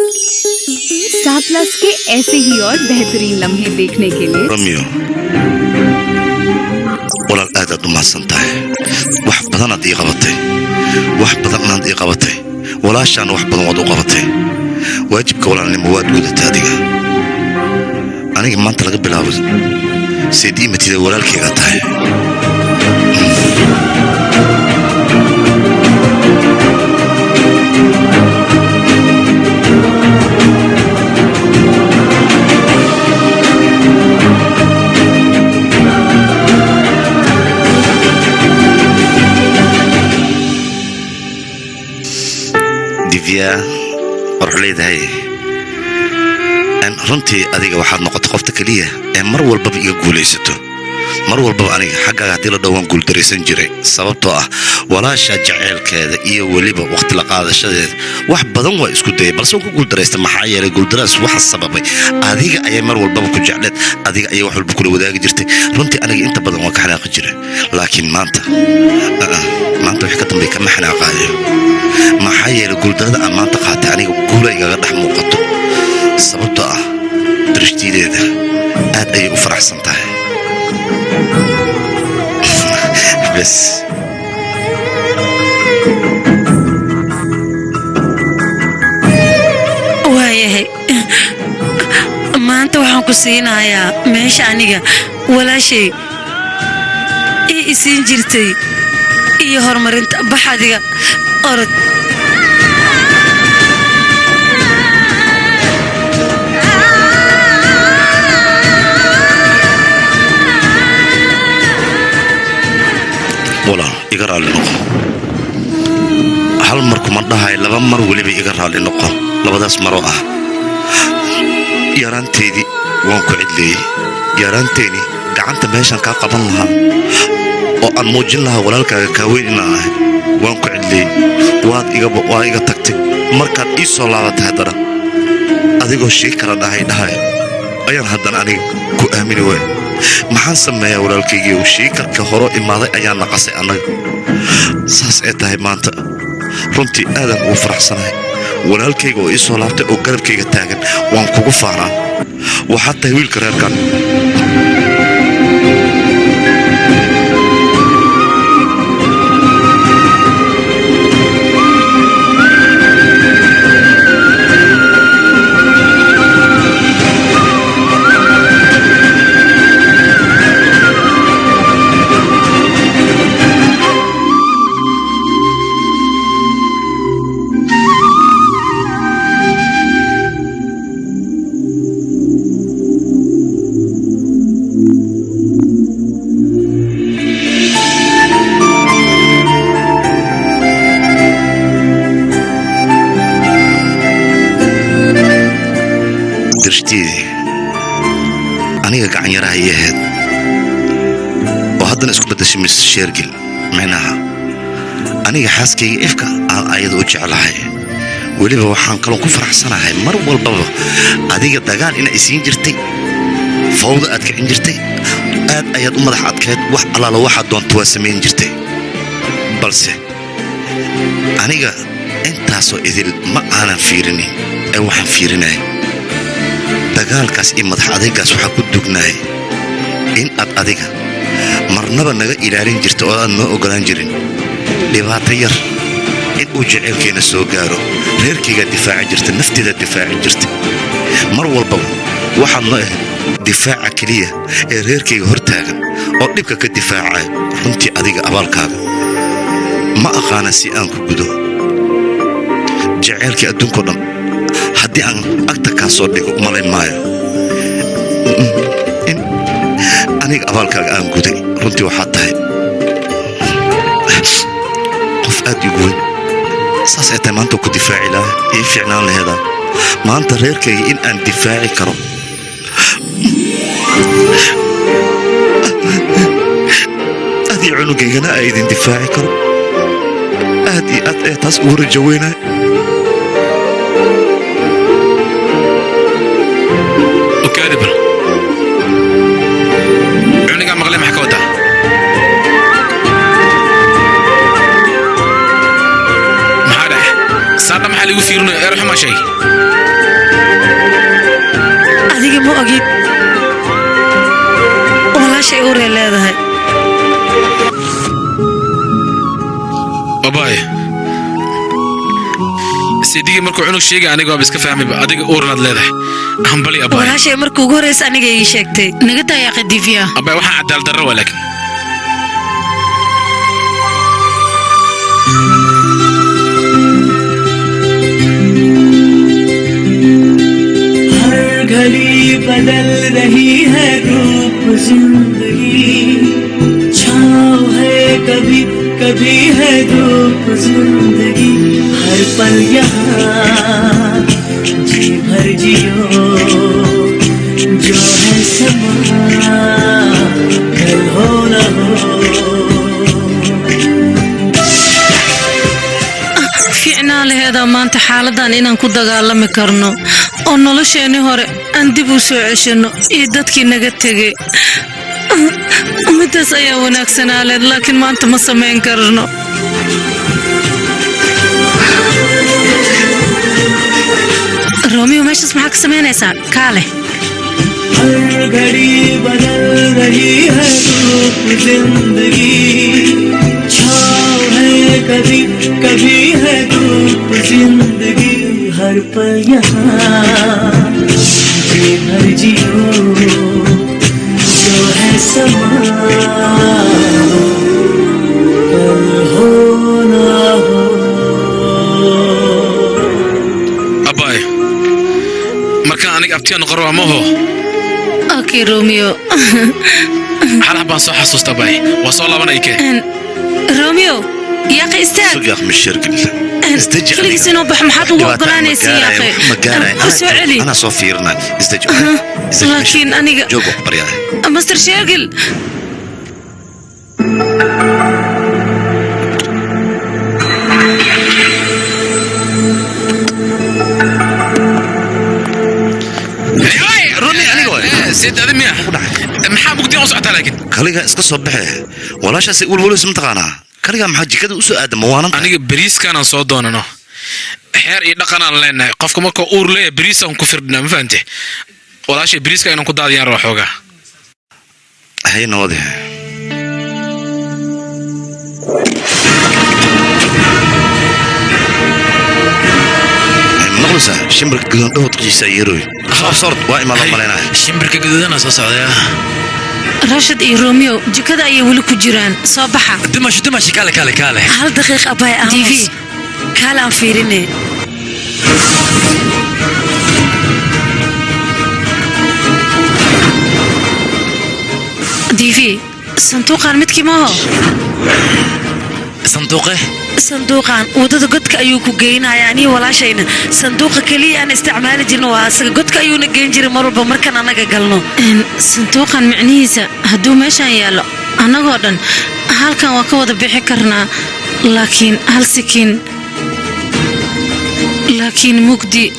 Star plus के ऐसे ही और बेहतरीन लम्हे देखने के लिए रम्यो walaal aad u mahadsantahay wax badan aad ii qabatay walaashaan wax badan waad u qabatay waajibka walaalnimo waad gudatay adiga aniga maanta laga bilaabo sidii matida walaalkayga tahay ديفيا ورحليدهاي أن رنتي أديك واحد نقطة قفتك ليه مر والباب يقوليسته مر والباب أنا حاجة هديله دوام قول دريسن جري سببته ولا شجع كذا إيه وليبه وقت لقى هذا الشيء واحد بدون ويسكت ده بس هو قول دريس محايا قول دريس واحد سببه أديك أي مر والباب كجعلت أديك أي واحد بكل وذاك جرتي رنتي أنا أنت بدون وكحنا قجري لكن ما أنت حكيت لي كم حنا قاعد محايا قول دريس أما أنت قاعد أنا قول أي قدح موقته سببته درشتي ده أد أي أفرح سنتها بس waayahay maanta waxaan ku siinayaa meesha aniga walaashay isiin jirtay iyo horumarinta baxadiga orod ولا يقرأ لنقو هل مركم مردها لبا مر ولي بيقرأ لنقو لبداس مروءة ياران تيدي وانكو عدلي ياران تيني قعنت ماشان كا قبن لها وان موجين لها ولالكا كاوين إنها وانكو عدلي واد إيقا تكتك مركات إيسو لاغة هدرا أديقو شيكرا دهاي أيان هدان أني كو آميني وي maxaan sameeyaa walaalkayga oo sheekarka hore imaaday ayaa naqasay anaga saas ay tahay maanta runtii aadan ugu faraxsanahay walaalkayga oo ii soo laabtay oo garabkayga taagan waan kugu faanaa waxaad tahay wiilka reerkan aniga gacan yaraha ii ahayd oo haddana isku bedashay mis sheergil micnaha aniga xaaskayga ifka aan ayada u jeclahay weliba waxaan kaloo ku faraxsanahay mar walbaba adiga dagaal inay isiin jirtay fawda aad kicin jirtay aad ayaad u madax adkeed wax allaala waxaad doonto waa samayn jirtay balse aniga intaasoo idil ma aanan fiirinin ee waxaan fiirinay dagaalkaas iyo madax adaygaas waxaa ku dugnaay in aad adiga marnaba naga ilaalin jirta oo aad noo ogolaan jirin dhibaato yar in uu jaceylkeena soo gaaro reerkaygaa difaaci jirta nafteedaa difaaci jirta mar walbaba waxaad noo ahayd difaaca keliya ee reerkayga hor taagan oo dhibka ka difaacaya runtii adiga abaalkaaga ma aqaana si aan ku gudo jaceylkii adduunkao dhan haddii aan agta kaa soo dhigo malayn maayo in aniga abaalkaaga aan guday runtii waxaad tahay qof aad igu weyn saas ay tahay maanta ku difaaci lahaa ii fiicnaan laheedaa maanta reerkayga in aan difaaci karo adii cunugaygana aa idin difaaci karo aad iyo aad ee taas ugu rajo weynaay وكاذب عينك مغلي محكوته maxaa ligu fiirinayo eero ma shay adiga ma ogid walaashay uurey leedahay abay sidii markuu cunug sheegay aniga waa iska fahmay adiga uurnaad leedahay hambali abay walaashay markuu ugu horeysay aniga ii sheegtay naga dayaaqay Divya abay waxa cadaal darro walakin घड़ी बदल रही है रूप जिंदगी छाँव है कभी कभी है धूप जिंदगी हर पल यहाँ जी भर जियो जो है समा कल हो न हो fiicnaa laheeda maanta xaaladan inaan ku dagaalami karno oo nolosheeni hore aan dib u soo ceshano iyo dadkii naga tegay midaas ayaa wanaagsanaa leed laakiin maanta ma samayn karno Romeo meeshaas maxaa ka samaynaysaa kaale हर घड़ी बदल रही है रूप जिंदगी छाँव है कभी कभी है धूप जिंदगी हर पल यहाँ जी भर जियो जो है समा कल हो ना हो abay marka aniga abtiyan qoro ma ho okay Romeo xalaha baan soo xasuustay abay waa soo laabanayke Romeo يا أخي استاذ سوق يا أخي مشرقل استجع خليك سنو بحمحات وقلاني يا أخي أنا صوفيرنا استجع لكن أنا جوجو بريا مستر شرقل سيد هذا مياه محا مقدي أوسعتها لكن خليها اسكت صبحه ولا شيء يقول ولا اسم تقانا خليها محاجي كذا وسو آدم وانا أنا بريس كان صودون أنا حير يدقنا لنا قفكم أكو أور ليه بريس أنكو فردنا ما فهمتي ولا شيء بريس كان أنكو داديان روحوجا هاي نواضح مغلسة شمبرك قدون دوت قجي سيروي صارت واي ما ضمرنا شمبرك قدودنا صوصا يا راشد إيه روميو جكدا أي ولو كجيران صباحا دمشي كالي هل دقيقة أباي أمس ديفي كالا فيريني ديفي صندوقان متكي ما هو صندوقان ودد قدك أيوكو جينا يعني ولا شيء صندوق كلي أنا استعمال جنوا قدك أيونا جينجر مرة بمركن أنا قلنا صندوقان معنيسة هدو ماشان يلا أنا قردن هل كان وكود بحكرنا لكن هل سكين لكن مقدي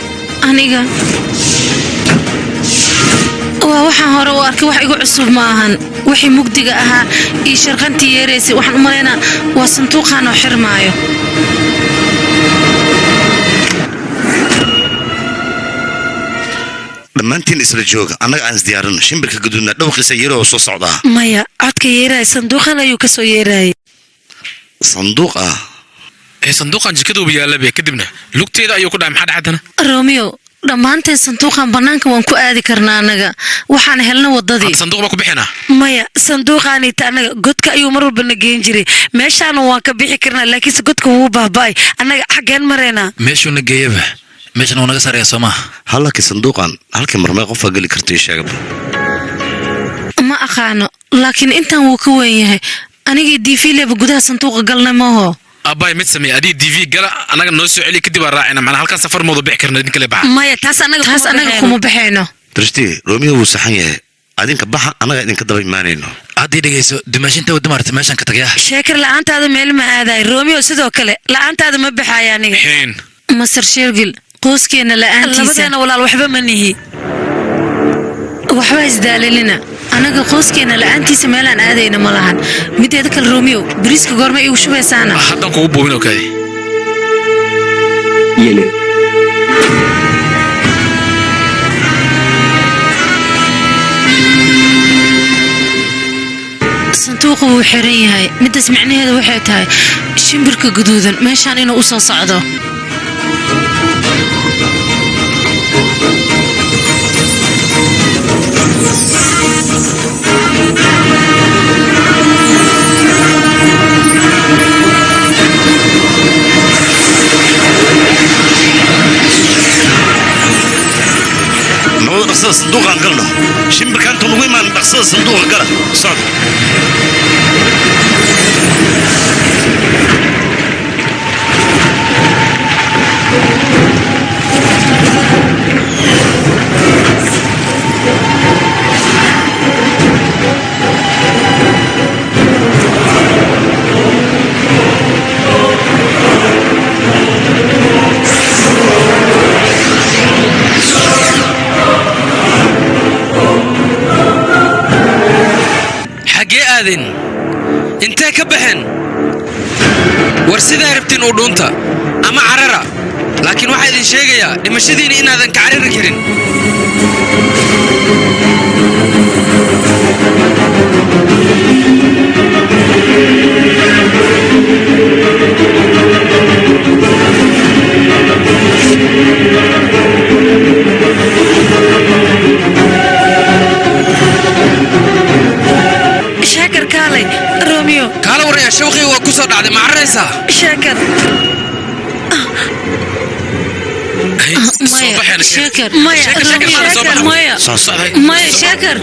أنيقا وwaxaan hore u arkay wax igu cusub ma ahan wixii mugdiga ahaa iyo sharqantii yeereysay waxaan u maleynaa waa sanduuqan oo xirmaayo dhammaantiin isla jooga annaga aan isdiyaarin shimbirka guduudna dhawqiisa yeero oo soo socdaa maya codka yeeray sanduuqan ayuu ka soo yeeray sanduuqa sanduuqan jikadu biyaalabe kadibna lugteeda ayuu ku dhacay maxaa dhacdana Romeo dhammaanteen sanduuqan banaanka waan ku aadi karnaa anaga waxaan helna wadadii sanduuq ba ku bixina maya sanduuqani anaga godka ayuu mar walba nageen jiray meeshaan waan ka bixi karnaa laakiin godka wuu baabay anaga xageen mareena meeshu nageeyaba meeshan uu naga sareeyo Soomaa halka sanduuqan halka marmay qof gali kartay sheegab ma aqaano laakiin intaan wuu ka weyn yahay aniga diifile gudaha sanduuqa galnay ma ho أباي متسمي أدي دي في قلا أنا قلنا نسوي عليه كدي براعنا معنا هالكان سفر موضوع بحكرنا دين كله بحر ما يتحس أنا كم بحينه درستي روميو وسحنيه أدين كبحة أنا قاعدين كدبي مانينه أدي دقيسو دمشين تو دمرت ماشان كتجاه شاكر لا أنت هذا ميل ما هذا روميو سيدو كله لا أنت هذا ما بحا يعني حين مصر شرقل قوسكي أنا لا أنت أنا ولا الوحبة مني وحبة إزداللنا أنا قوسكي أنا لا أنت سمعنا هذا ملهن متى ذاك الروميو بريسك قرمي وشو بس أنا حتى كوبو منو كذي ये ले। sanduuqa wuu xiran yahay midaas macnaheeda waxay tahay shimbirka guduudan meeshaan inuu u soo socdo نود بقصة صندوق قلنا شم كان تنوي ما بقصة صندوق قلنا صاد intee ka baxeen war sidaa rabtiin u dhuunta ama carara laakiin waxaa idin sheegayaa dhimashadiina inaadan ka carari karin shaakir kaalay romeo kaala waraya shawqii waa ku soo dhacday ma cararaysaa shaakir shaakir maya shaakir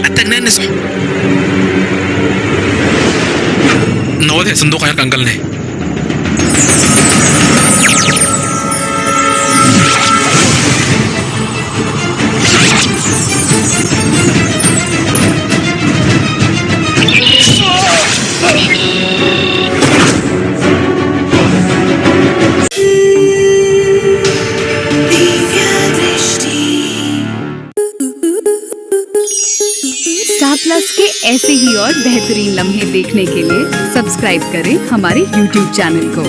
نودي صندوق يركن قلني star plus के ऐसे ही और बेहतरीन लम्हे देखने के लिए सब्सक्राइब करें हमारे YouTube चैनल को।